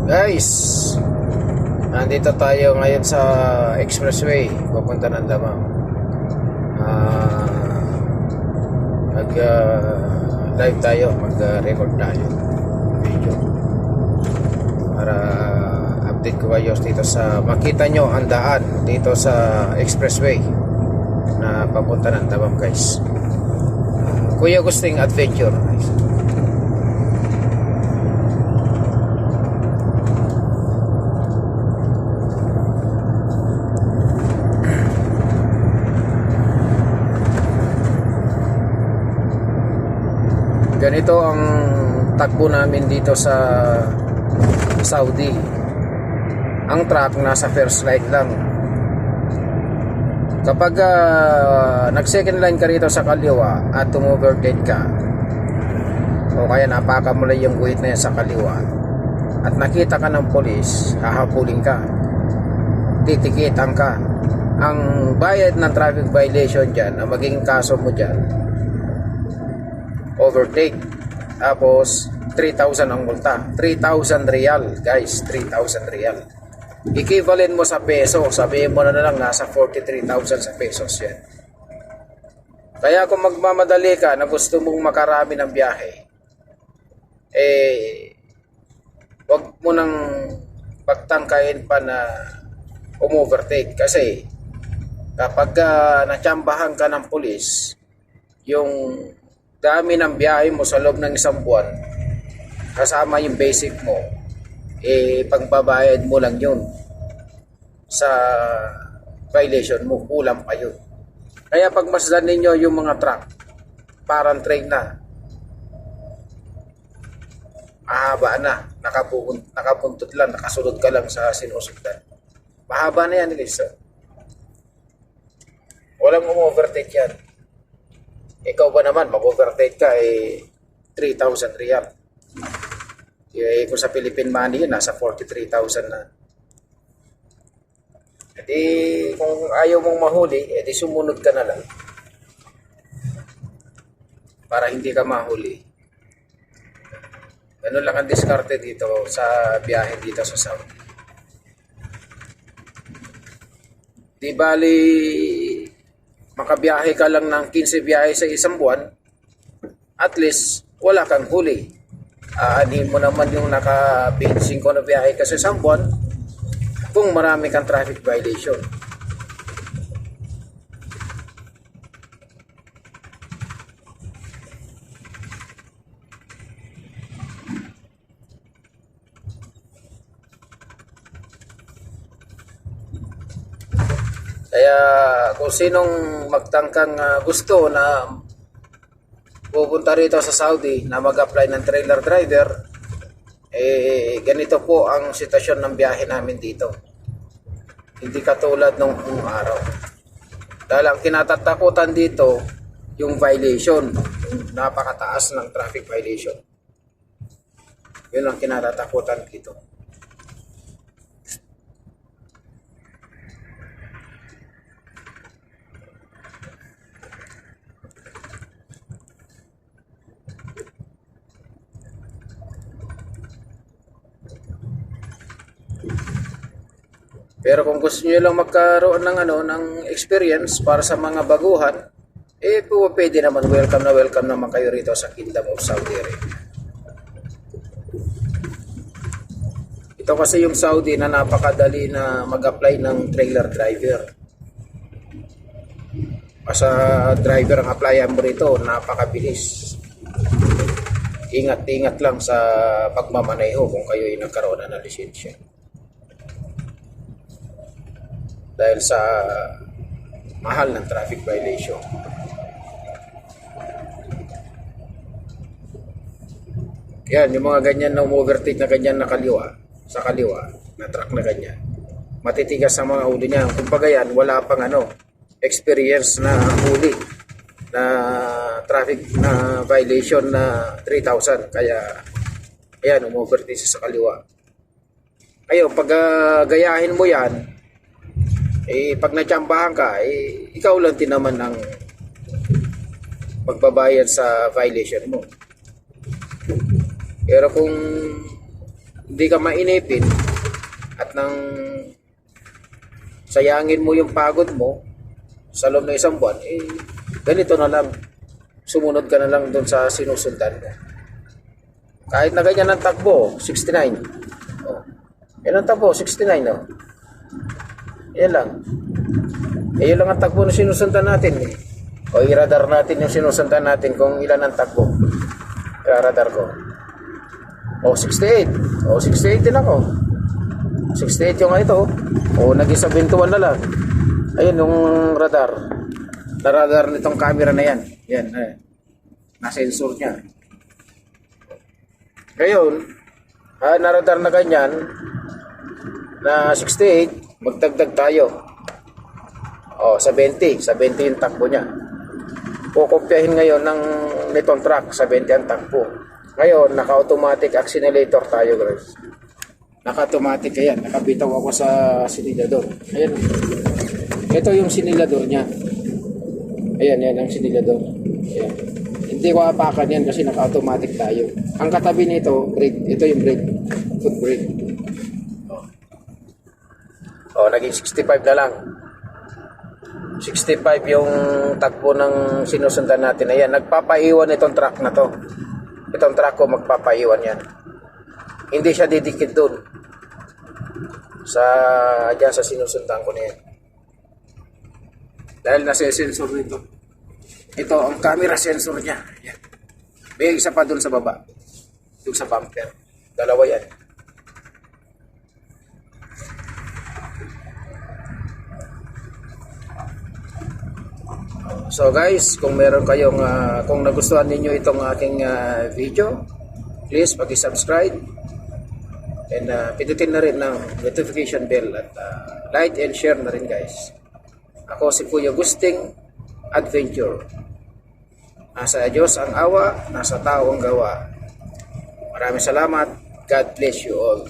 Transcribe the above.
Guys, nandito tayo ngayon sa expressway papunta ng Damam. Mag live tayo, mag-record tayo video para update ko kayo dito sa makita nyo ang daan dito sa expressway na papunta ng Damam, guys. Kuya Gusting Adventure, guys. Ganito ang takbo namin dito sa Saudi. Ang truck nasa first line lang. Kapag nag second line ka rito sa kaliwa at umovertake ka, o kaya napaka mo lang yung guhit na yan sa kaliwa at nakita ka ng polis, hahabulin ka, titikitan ka. Ang bayad ng traffic violation dyan, ang magiging kaso mo dyan, overtake, tapos 3,000 ang multa. 3,000 real, guys. 3,000 real. Equivalent mo sa peso, sabihin mo na lang nasa 43,000 sa pesos yan. Kaya kung magmamadali ka na gusto mong makarami ng biyahe, wag mo nang pagtangkain pa na umovertake. Kasi kapag natsambahan ka ng pulis, yung dami ng biyahe mo sa loob ng isang buwan, kasama yung basic mo, pagbabayad mo lang yun sa violation mo, kulang pa yun. Kaya pagmasdan ninyo yung mga truck, parang train na, mahaba na, nakapuntot lang, nakasulod ka lang sa sinusundan. Mahaba na yan, guys. Walang umovertake yan. Ikaw ba naman, mag-overtake ka, 3,000 real. Kung sa Philippine money yun, nasa 43,000 na. Kung ayaw mong mahuli, sumunod ka na lang. Para hindi ka mahuli. Ganun lang ang diskarte dito sa biyahe dito sa Saudi. Di bali makabiyahe ka lang ng 15 biyahe sa isang buwan, at least wala kang huli. Aanhin mo naman yung naka 25 na biyahe ka sa isang buwan kung marami kang traffic violation. Kaya kung sinong magtangkang gusto na pupunta rito sa Saudi na mag-apply ng trailer driver, ganito po ang sitwasyon ng biyahe namin dito. Hindi katulad nung araw. Dahil ang kinatatakutan dito, yung violation, yung napakataas ng traffic violation. Yun ang kinatatakutan dito. Pero kung gusto niyo lang magkaroon ng experience para sa mga baguhan, pwede naman, welcome naman kayo rito sa Kingdom of Saudi Arabia. Ito kasi yung Saudi na napakadali na mag-apply ng trailer driver. Basta driver ang applyan mo rito, napakabilis. Ingat-ingat lang sa pagmamaneho kung kayo ay nagkaroon ng lisensya. Dahil sa mahal ng traffic violation. Yan, yung mga ganyan na overtake na ganyan na kaliwa, sa kaliwa, na truck na ganyan, matitigas sa mga ulo niya. Kumbaga yan, wala pang experience na huli na traffic na violation na 3,000. Kaya ayan, umovertake sa kaliwa. Ayun, pag gayahin mo yan, pag natsambahan ka, ikaw lang din naman ang magbabayad sa violation mo. Pero kung hindi ka mainipin at nang sayangin mo yung pagod mo sa loob ng isang buwan, eh, ganito na lang. Sumunod ka na lang doon sa sinusundan mo. Kahit na ganyan ang takbo, 69. Oh. Yan ang takbo, 69. Oh. Yan lang. Eh, yun lang ang takbo na sinusundan natin. Eh. O i-radar natin yung sinusundan natin kung ilan ang takbo. I-radar ko. O 68. O 68 din ako. 68 yung ito. O naging 71 na lang. Ayun yung radar. Na-radar nitong camera na yan. Yan. Na-sensor niya. Ngayon, na-radar na ganyan na 68, magdagdag tayo. O 70. 70 yung takbo niya. Kukumpyahin ngayon ng nitong truck, 70 ang takbo. Ngayon, naka-automatic accelerator tayo, guys. Naka-automatic, ayan. Nakabitaw ako sa sinilador. Ayan. Ito yung sinilador niya. Ayan, yan ang sinilador. Ayan. Hindi ko apakan yan kasi naka-automatic tayo. Ang katabi nito, brake. Ito yung brake. Foot brake. Oh, naging 65 na lang. 65 yung takbo ng sinusundan natin. Ayan, nagpapaiwan itong truck na to. Itong truck ko magpapaiwan yan. Hindi siya didikit doon. Diyan sa sinusundan ko na yan. Dahil nasa sensor nito. Ito ang camera sensor niya. Ayan. May isa pa doon sa baba. Doon sa bumper. Dalawa yan. So guys, kung meron kayong kung nagustuhan ninyo itong aking video, please pag-subscribe and pindutin na rin ng notification bell at like and share na rin guys. Ako si Kuya Gusting Adventure. Nasa Diyos ang awa, nasa tao ang gawa. Maraming salamat. God bless you all.